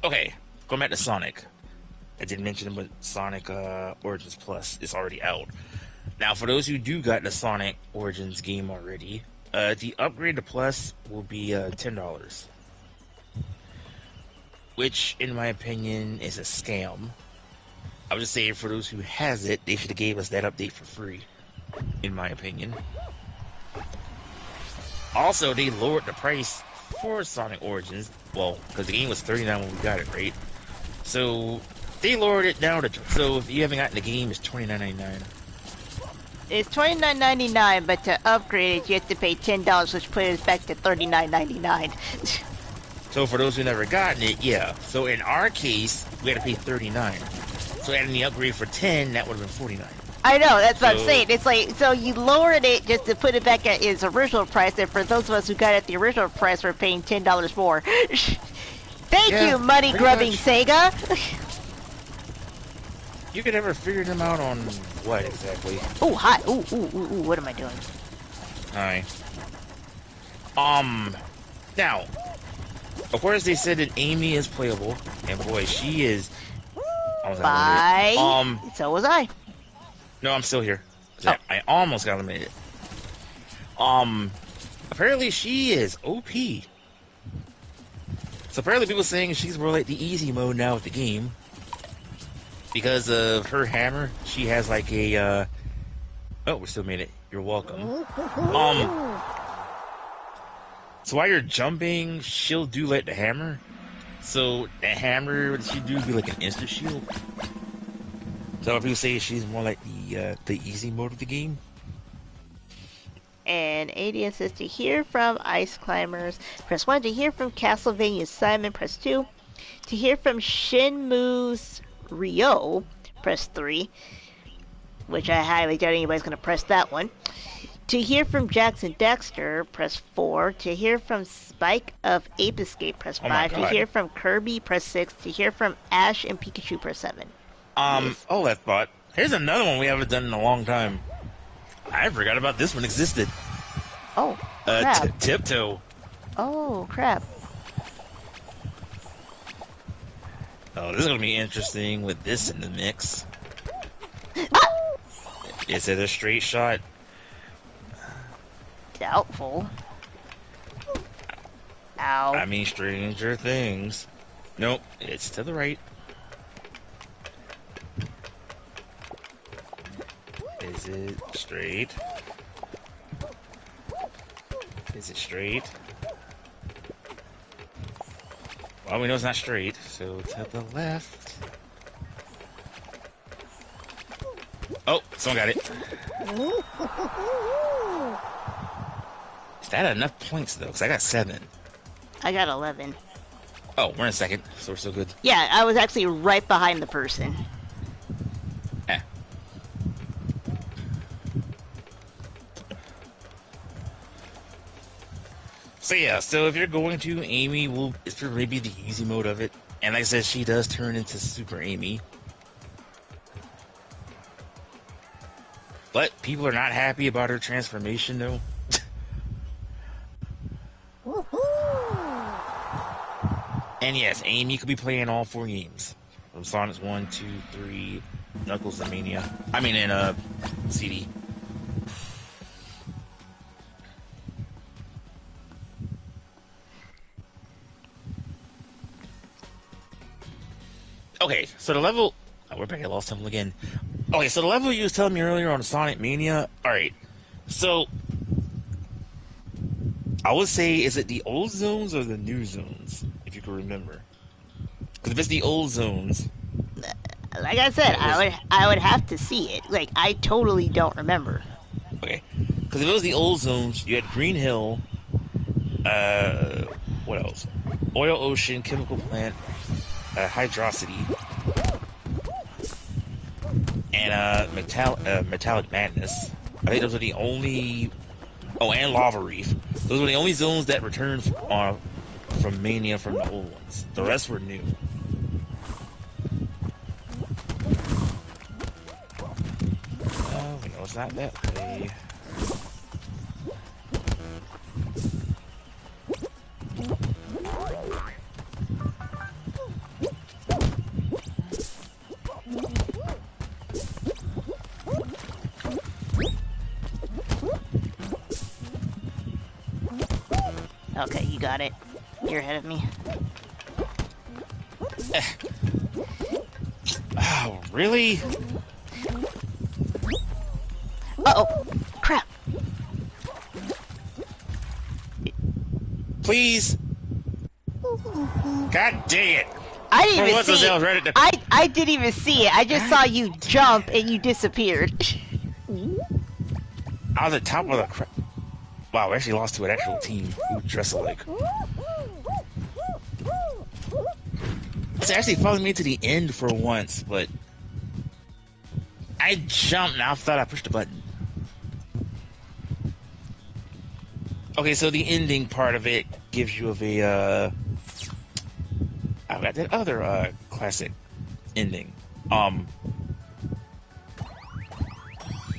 Okay, going back to Sonic. I didn't mention it, but Sonic Origins Plus is already out. Now, for those who do got the Sonic Origins game already, the upgrade to Plus will be $10. Which, in my opinion, is a scam. I would just say for those who has it, they should have gave us that update for free, in my opinion. Also, they lowered the price for Sonic Origins. Well, because the game was $39 when we got it, right? So they lowered it down to, so if you haven't gotten the game, it's $29.99. It's $29.99, but to upgrade it, you have to pay $10, which puts us back to $39.99. So for those who never gotten it, yeah. So in our case, we had to pay 39. So adding the upgrade for 10, that would have been 49. I know, that's what I'm saying. It's like, so you lowered it just to put it back at its original price, and for those of us who got it at the original price, we're paying $10 more. Thank you, money-grubbing Sega! You could never figure them out on what exactly? Oh, hi! Ooh, what am I doing? Hi. Now, of course they said that Amy is playable, and boy, she is... Bye! So was I. No, I'm still here. I almost got eliminated. Apparently she is OP. So apparently people saying she's more like the easy mode now with the game. Because of her hammer, she has like a, oh, we still made it. You're welcome. So while you're jumping, she'll do like the hammer. So the hammer, what she do be like an instant shield. So people say she's more like the easy mode of the game. And ADN says to hear from Ice Climbers, press 1. To hear from Castlevania Simon, press 2. To hear from Shenmue's Ryo, press 3. Which I highly doubt anybody's going to press that one. To hear from Jackson Dexter, press 4. To hear from Spike of Ape Escape, press 5. To hear from Kirby, press 6. To hear from Ash and Pikachu, press 7. Yes. Oh, that thought. Here's another one we haven't done in a long time. I forgot about this one existed. Oh, crap. Tiptoe. Oh, crap. Oh, this is going to be interesting with this in the mix. Ah! Is it a straight shot? Doubtful. Ow. I mean, Stranger Things. Nope, it's to the right. Is it straight? Is it straight? Well, we know it's not straight, so to the left. Oh, someone got it. Is that enough points, though? Because I got 7. I got 11. Oh, we're in second, so we're still good. Yeah, I was actually right behind the person. So yeah, so if you're going to, Amy will it's maybe the easy mode of it. And like I said, she does turn into Super Amy. But people are not happy about her transformation though. And yes, Amy could be playing all 4 games. From Sonic 1, 2, 3, Knuckles and Mania. I mean in CD. Okay, so the level... Oh, we're back at Lost Temple again. Okay, so the level you was telling me earlier on Sonic Mania... Alright, so... I would say, is it the old zones or the new zones? If you can remember. Because if it's the old zones... Like I said, I would have to see it. Like, I totally don't remember. Okay, because if it was the old zones, you had Green Hill... what else? Oil Ocean, Chemical Plant... Hydrocity, and Metallic Madness. I think those are the only... Oh, and Lava Reef. Those were the only zones that returned from Mania from the old ones. The rest were new. Oh, no, it's not that way. Okay, you got it. You're ahead of me. Oh, really? Uh-oh! Crap! Please! God dang it! I didn't even see it. I didn't even see it. I just saw you jump and you disappeared. I was at top of the crap. Wow, we actually lost to an actual team who dress alike. It's actually following me to the end for once, but I jumped and I thought I pushed a button. Okay, so the ending part of it gives you I've got that other classic ending.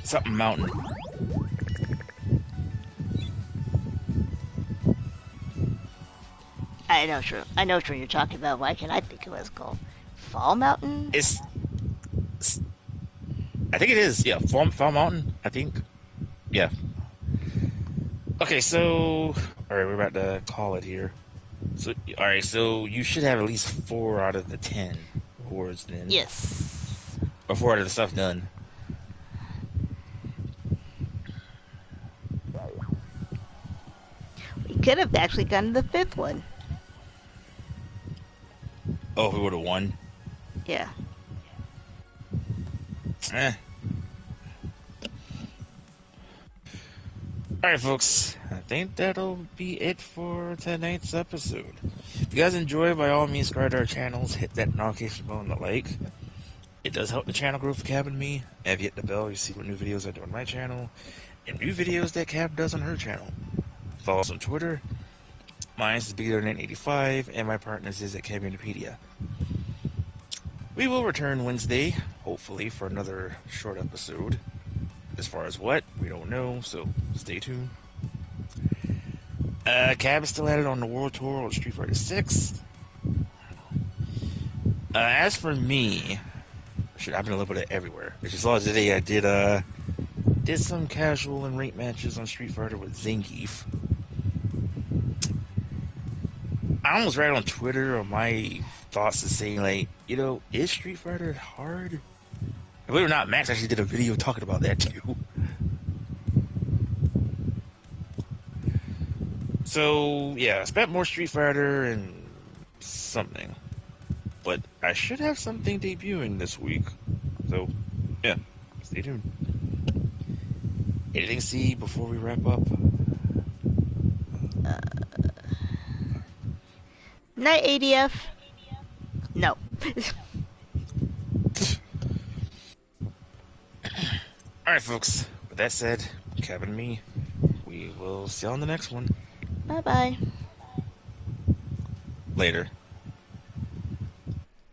Something mountain. I know what you're talking about. Why can't I think of what it's called? Fall Mountain? It's I think it is. Yeah, Fall Mountain. I think. Yeah. Okay, so all right, we're about to call it here. So all right, so you should have at least 4 out of the 10 rewards then. Yes. Or 4 out of the stuff done. We could have actually gotten the 5th one. Oh, we would have won. Yeah. Eh. Alright, folks. I think that'll be it for tonight's episode. If you guys enjoy, by all means, subscribe to our channels, hit that notification bell and the like. It does help the channel grow for Cab and me. And if you hit the bell, you see what new videos I do on my channel, and new videos that Cab does on her channel. Follow us on Twitter. Mine is BigDarnet85, and my partner's is at Cabunipedia. We will return Wednesday, hopefully, for another short episode. As far as what, we don't know, so stay tuned. Cab is still at it on the World Tour with Street Fighter 6. As for me, I've been a little bit of everywhere. It's just as today I did some casual and ranked matches on Street Fighter with Zangief. I almost read on Twitter on my thoughts to saying, like, is Street Fighter hard? And believe it or not, Max actually did a video talking about that too. So, yeah, I spent more Street Fighter and something. But I should have something debuting this week. So, yeah, stay tuned. Anything to see before we wrap up? Night ADF? No. Alright, folks. With that said, Kevin and me, we will see you on the next one. Bye-bye. Later.